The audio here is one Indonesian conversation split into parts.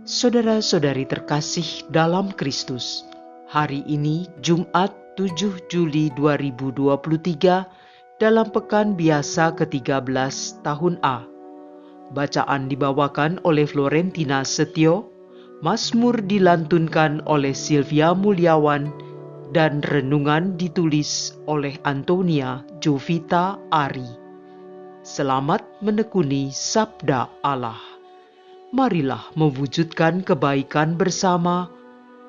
Saudara-saudari terkasih dalam Kristus, hari ini Jumat 7 Juli 2023 dalam pekan biasa ke-13 tahun A. Bacaan dibawakan oleh Florentina Setio, Mazmur dilantunkan oleh Sylvia Mulyawan, dan renungan ditulis oleh Antonia Jovita Ari. Selamat menekuni Sabda Allah. Marilah mewujudkan kebaikan bersama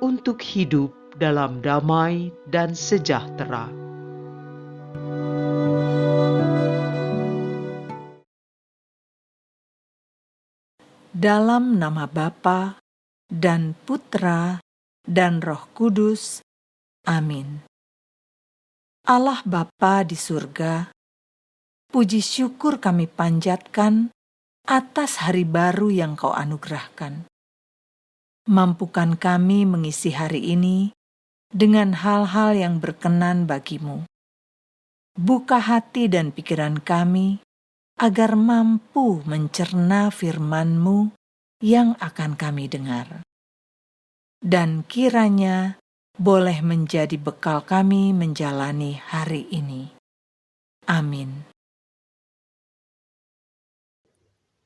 untuk hidup dalam damai dan sejahtera. Dalam nama Bapa dan Putra dan Roh Kudus. Amin. Allah Bapa di surga, puji syukur kami panjatkan atas hari baru yang Kau anugerahkan. Mampukan kami mengisi hari ini dengan hal-hal yang berkenan bagimu. Buka hati dan pikiran kami agar mampu mencerna firman-Mu yang akan kami dengar. Dan kiranya boleh menjadi bekal kami menjalani hari ini. Amin.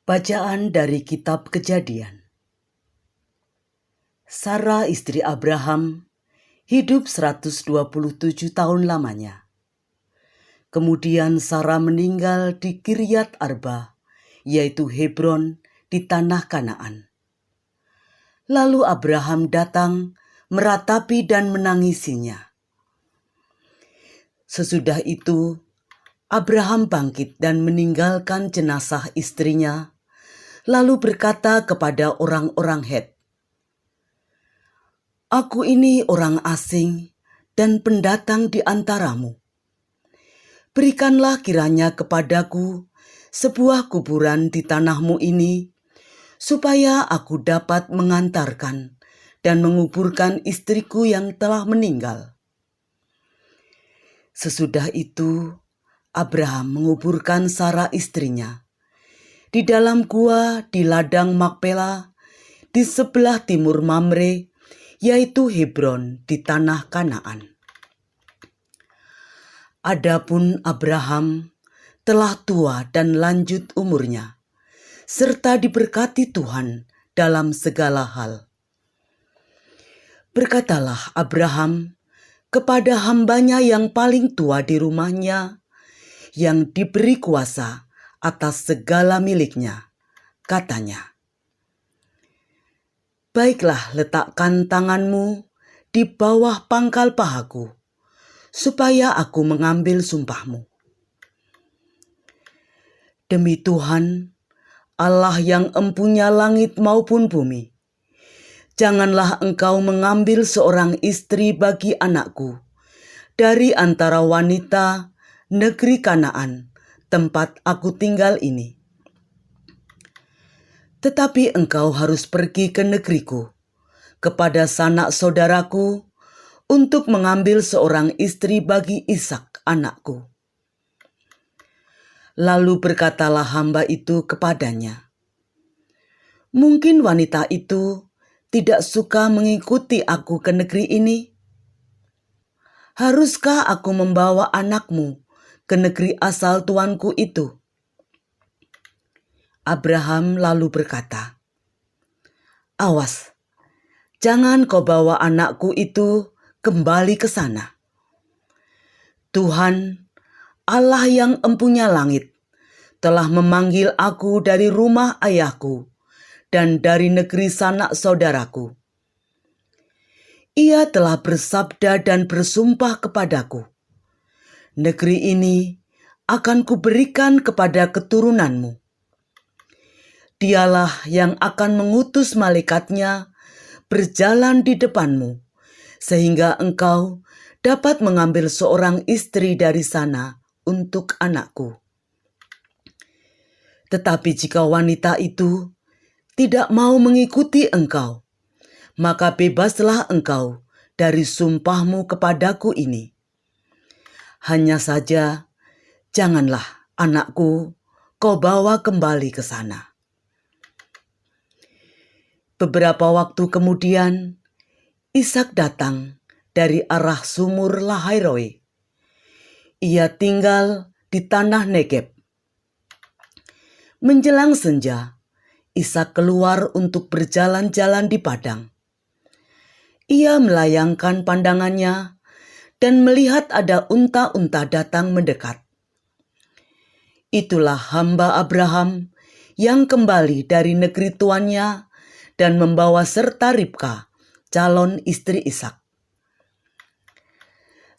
Bacaan dari Kitab Kejadian. Sara istri Abraham hidup 127 tahun lamanya. Kemudian Sara meninggal di Kiryat Arba, yaitu Hebron di tanah Kanaan. Lalu Abraham datang meratapi dan menangisinya. Sesudah itu, Abraham bangkit dan meninggalkan jenazah istrinya, lalu berkata kepada orang-orang Het, "Aku ini orang asing dan pendatang di antaramu. Berikanlah kiranya kepadaku sebuah kuburan di tanahmu ini, supaya aku dapat mengantarkan dan menguburkan istriku yang telah meninggal." Sesudah itu, Abraham menguburkan Sara istrinya di dalam gua di ladang Makpela di sebelah timur Mamre, yaitu Hebron di tanah Kanaan. Adapun Abraham telah tua dan lanjut umurnya, serta diberkati Tuhan dalam segala hal. Berkatalah Abraham kepada hambanya yang paling tua di rumahnya, yang diberi kuasa atas segala miliknya, katanya, "Baiklah, letakkan tanganmu di bawah pangkal pahaku, supaya aku mengambil sumpahmu. Demi Tuhan, Allah yang empunya langit maupun bumi, janganlah engkau mengambil seorang istri bagi anakku dari antara wanita negeri Kanaan, tempat aku tinggal ini. Tetapi engkau harus pergi ke negeriku, kepada sanak saudaraku, untuk mengambil seorang istri bagi Ishak anakku." Lalu berkatalah hamba itu kepadanya, "Mungkin wanita itu tidak suka mengikuti aku ke negeri ini? Haruskah aku membawa anakmu ke negeri asal tuanku itu?" Abraham lalu berkata, "Awas, jangan kau bawa anakku itu kembali ke sana. Tuhan, Allah yang empunya langit, telah memanggil aku dari rumah ayahku dan dari negeri sanak saudaraku. Ia telah bersabda dan bersumpah kepadaku, negeri ini akan kuberikan kepada keturunanmu. Dialah yang akan mengutus malaikatnya berjalan di depanmu, sehingga engkau dapat mengambil seorang istri dari sana untuk anakku. Tetapi jika wanita itu tidak mau mengikuti engkau, maka bebaslah engkau dari sumpahmu kepadaku ini. Hanya saja, janganlah anakku kau bawa kembali ke sana." Beberapa waktu kemudian, Ishak datang dari arah sumur Lahai-roi. Ia tinggal di tanah Negeb. Menjelang senja, Ishak keluar untuk berjalan-jalan di padang. Ia melayangkan pandangannya dan melihat ada unta-unta datang mendekat. Itulah hamba Abraham yang kembali dari negeri tuannya dan membawa serta Ribka, calon istri Ishak.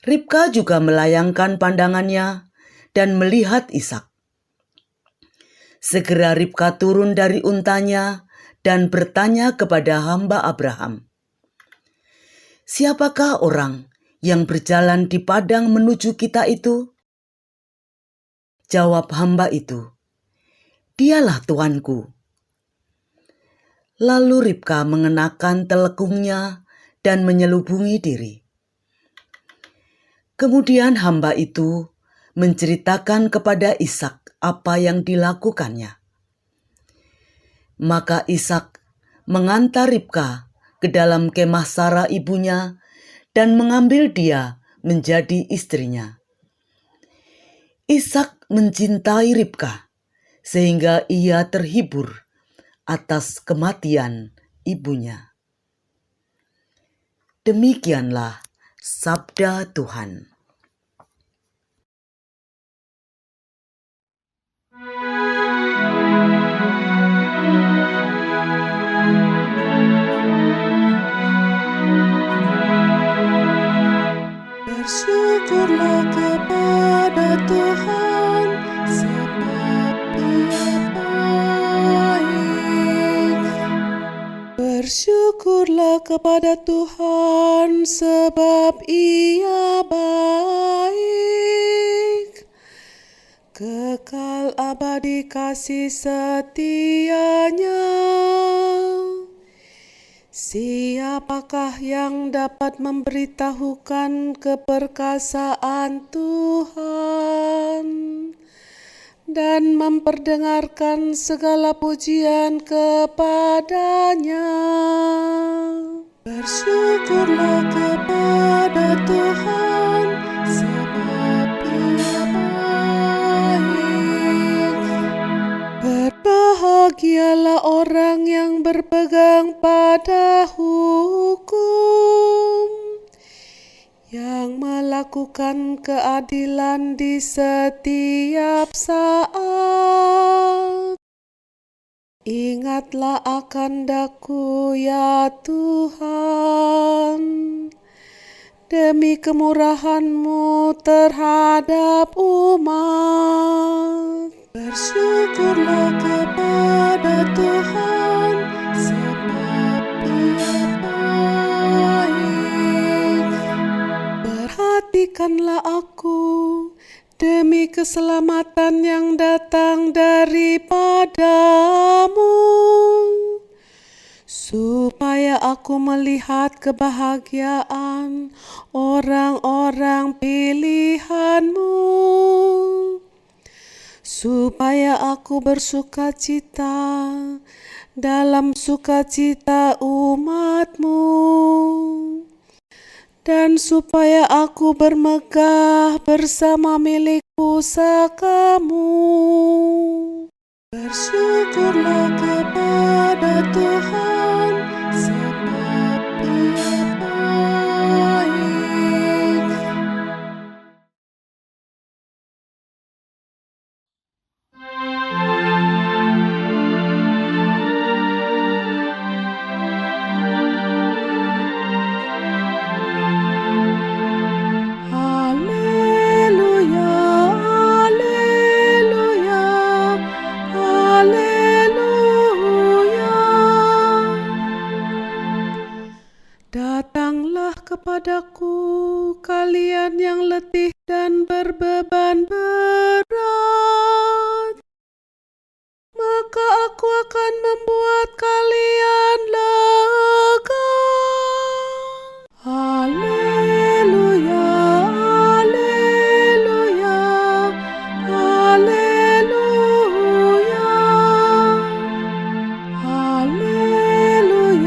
Ribka juga melayangkan pandangannya dan melihat Ishak. Segera Ribka turun dari untanya dan bertanya kepada hamba Abraham, "Siapakah orang yang berjalan di padang menuju kita itu?" Jawab hamba itu, "Dialah tuanku." Lalu Ribka mengenakan telekungnya dan menyelubungi diri. Kemudian hamba itu menceritakan kepada Ishak apa yang dilakukannya. Maka Ishak mengantar Ribka ke dalam kemah Sara ibunya dan mengambil dia menjadi istrinya. Ishak mencintai Ribka sehingga ia terhibur atas kematian ibunya. Demikianlah sabda Tuhan. Bersyukurlah kepada Tuhan, sebab Ia baik. Bersyukurlah kepada Tuhan, sebab Ia baik. Kekal abadi kasih setianya. Siapakah yang dapat memberitahukan keperkasaan Tuhan dan memperdengarkan segala pujian kepadanya? Bersyukurlah kepada Tuhan, sebab Ia baik. Berbahagialah orang yang berpegang pada hukum, yang melakukan keadilan di setiap saat. Ingatlah akan daku, ya Tuhan, demi kemurahan-Mu terhadap umat. Bersyukurlah kepada Tuhan, sebab Ia baik. Perhatikanlah aku demi keselamatan yang datang daripada-Mu, supaya aku melihat kebahagiaan orang-orang pilihan-Mu, supaya aku bersukacita dalam sukacita umat-Mu, dan supaya aku bermegah bersama milik pusaka-Mu. Bersyukurlah kepada Tuhan, sebab Ia baik. Haleluya, haleluya, haleluya. Datanglah kepadaku kalian yang letih dan berbeban berat, maka aku akan membuat kalian lega. Haleluya, haleluya, haleluya. Haleluya,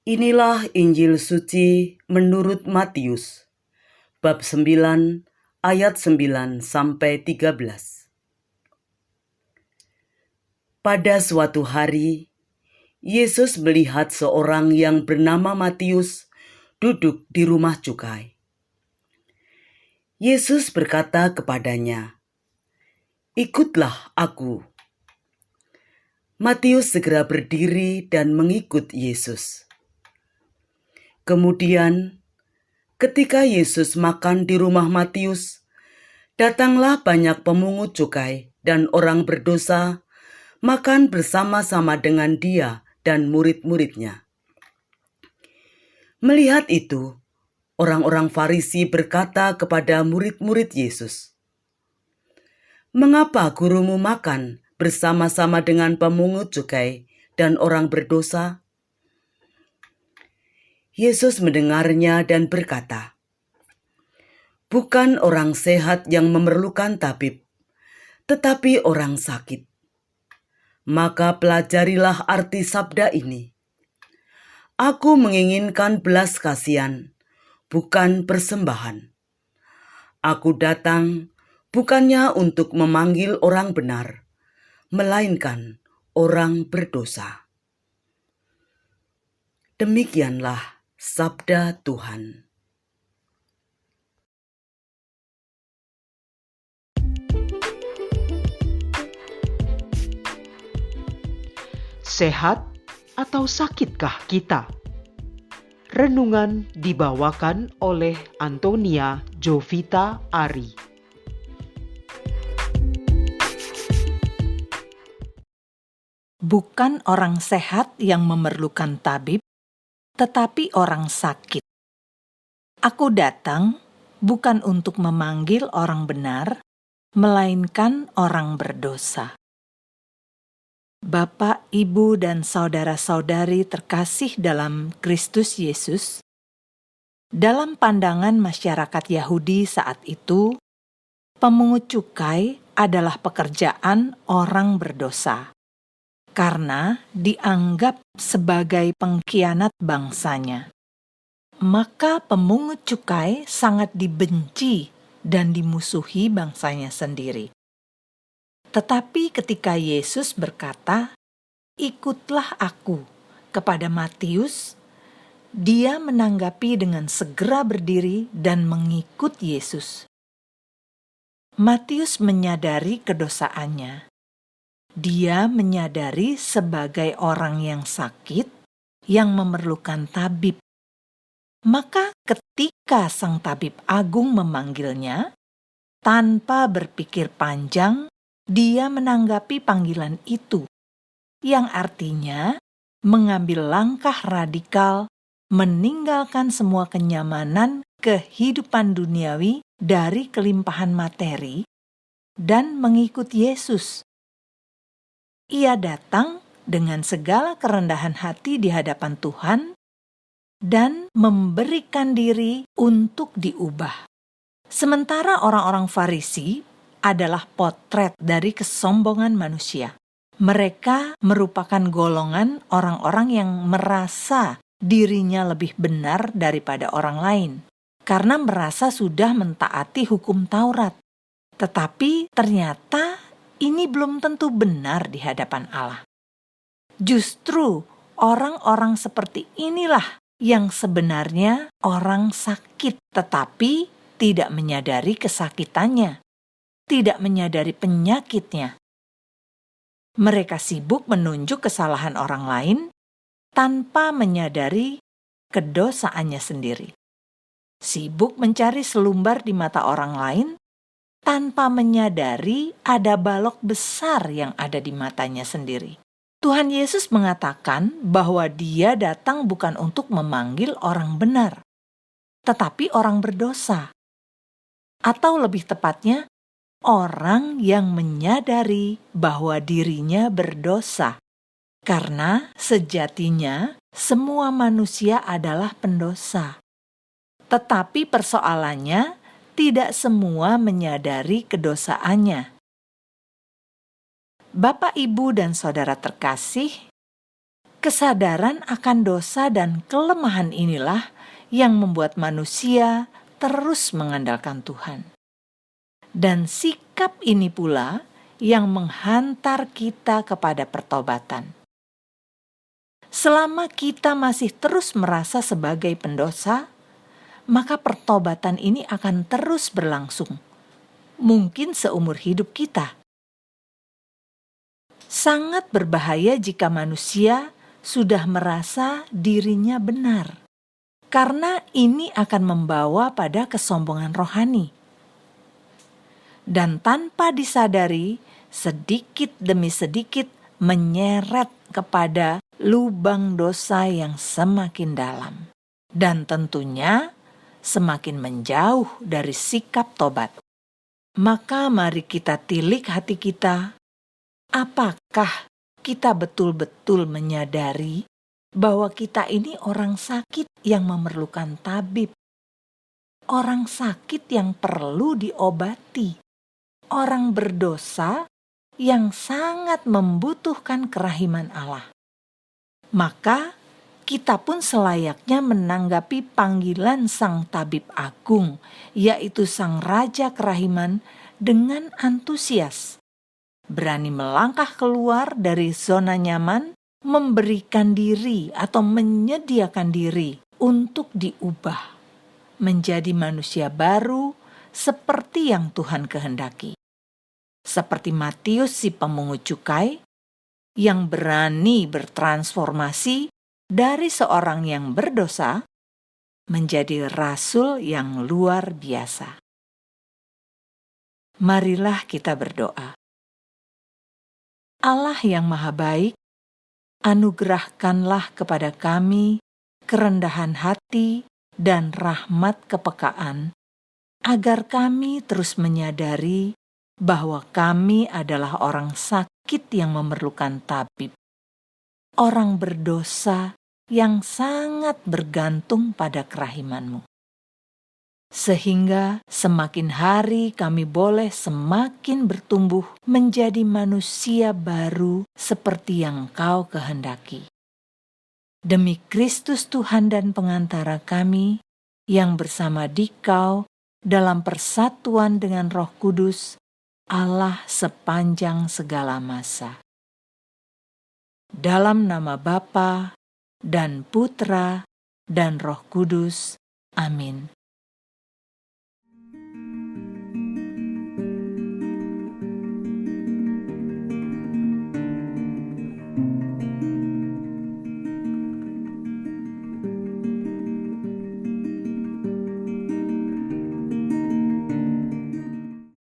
Inilah Injil suci menurut Matius, bab 9 ayat 9 sampai 13. Pada suatu hari, Yesus melihat seorang yang bernama Matius duduk di rumah cukai. Yesus berkata kepadanya, "Ikutlah aku." Matius segera berdiri dan mengikut Yesus. Kemudian, ketika Yesus makan di rumah Matius, datanglah banyak pemungut cukai dan orang berdosa makan bersama-sama dengan dia dan murid-muridnya. Melihat itu, orang-orang Farisi berkata kepada murid-murid Yesus, "Mengapa gurumu makan bersama-sama dengan pemungut cukai dan orang berdosa?" Yesus mendengarnya dan berkata, "Bukan orang sehat yang memerlukan tabib, tetapi orang sakit. Maka pelajarilah arti sabda ini. Aku menginginkan belas kasihan, bukan persembahan. Aku datang bukannya untuk memanggil orang benar, melainkan orang berdosa." Demikianlah sabda Tuhan. Sehat atau sakitkah kita? Renungan dibawakan oleh Antonia Jovita Ari. Bukan orang sehat yang memerlukan tabib, tetapi orang sakit. Aku datang bukan untuk memanggil orang benar, melainkan orang berdosa. Bapak, Ibu, dan saudara-saudari terkasih dalam Kristus Yesus, dalam pandangan masyarakat Yahudi saat itu, pemungut cukai adalah pekerjaan orang berdosa, karena dianggap sebagai pengkhianat bangsanya. Maka pemungut cukai sangat dibenci dan dimusuhi bangsanya sendiri. Tetapi ketika Yesus berkata, "Ikutlah aku," kepada Matius, dia menanggapi dengan segera berdiri dan mengikut Yesus. Matius menyadari kedosaannya. Dia menyadari sebagai orang yang sakit, yang memerlukan tabib. Maka ketika sang tabib agung memanggilnya, tanpa berpikir panjang, dia menanggapi panggilan itu, yang artinya mengambil langkah radikal, meninggalkan semua kenyamanan kehidupan duniawi dari kelimpahan materi, dan mengikut Yesus. Ia datang dengan segala kerendahan hati di hadapan Tuhan dan memberikan diri untuk diubah. Sementara orang-orang Farisi adalah potret dari kesombongan manusia. Mereka merupakan golongan orang-orang yang merasa dirinya lebih benar daripada orang lain, karena merasa sudah mentaati hukum Taurat. Tetapi ternyata ini belum tentu benar di hadapan Allah. Justru orang-orang seperti inilah yang sebenarnya orang sakit, tetapi tidak menyadari kesakitannya, tidak menyadari penyakitnya. Mereka sibuk menunjuk kesalahan orang lain tanpa menyadari kedosaannya sendiri. Sibuk mencari selumbar di mata orang lain tanpa menyadari ada balok besar yang ada di matanya sendiri. Tuhan Yesus mengatakan bahwa Dia datang bukan untuk memanggil orang benar, tetapi orang berdosa. Atau lebih tepatnya, orang yang menyadari bahwa dirinya berdosa. Karena sejatinya semua manusia adalah pendosa. Tetapi persoalannya, tidak semua menyadari kedosaannya. Bapak, Ibu, dan saudara terkasih, Kesadaran akan dosa dan kelemahan inilah yang membuat manusia terus mengandalkan Tuhan. Dan sikap ini pula yang menghantar kita kepada pertobatan. Selama kita masih terus merasa sebagai pendosa, maka pertobatan ini akan terus berlangsung, mungkin seumur hidup kita. Sangat berbahaya jika manusia sudah merasa dirinya benar, karena ini akan membawa pada kesombongan rohani. Dan tanpa disadari, sedikit demi sedikit menyeret kepada lubang dosa yang semakin dalam. Dan tentunya semakin menjauh dari sikap tobat. Maka mari kita tilik hati kita. Apakah kita betul-betul menyadari bahwa kita ini orang sakit yang memerlukan tabib? Orang sakit yang perlu diobati. Orang berdosa yang sangat membutuhkan kerahiman Allah. Maka kita pun selayaknya menanggapi panggilan Sang Tabib Agung, yaitu Sang Raja Kerahiman, dengan antusias. Berani melangkah keluar dari zona nyaman, memberikan diri atau menyediakan diri untuk diubah menjadi manusia baru seperti yang Tuhan kehendaki. Seperti Matius si pemungut cukai yang berani bertransformasi dari seorang yang berdosa menjadi rasul yang luar biasa. Marilah kita berdoa. Allah yang Maha Baik, anugerahkanlah kepada kami kerendahan hati dan rahmat kepekaan, agar kami terus menyadari bahwa kami adalah orang sakit yang memerlukan tabib, orang berdosa yang sangat bergantung pada kerahiman-Mu. Sehingga semakin hari kami boleh semakin bertumbuh menjadi manusia baru seperti yang Kau kehendaki. Demi Kristus Tuhan dan pengantara kami, yang bersama Dikau dalam persatuan dengan Roh Kudus, Allah sepanjang segala masa. Dalam nama Bapa dan Putra dan Roh Kudus. Amin.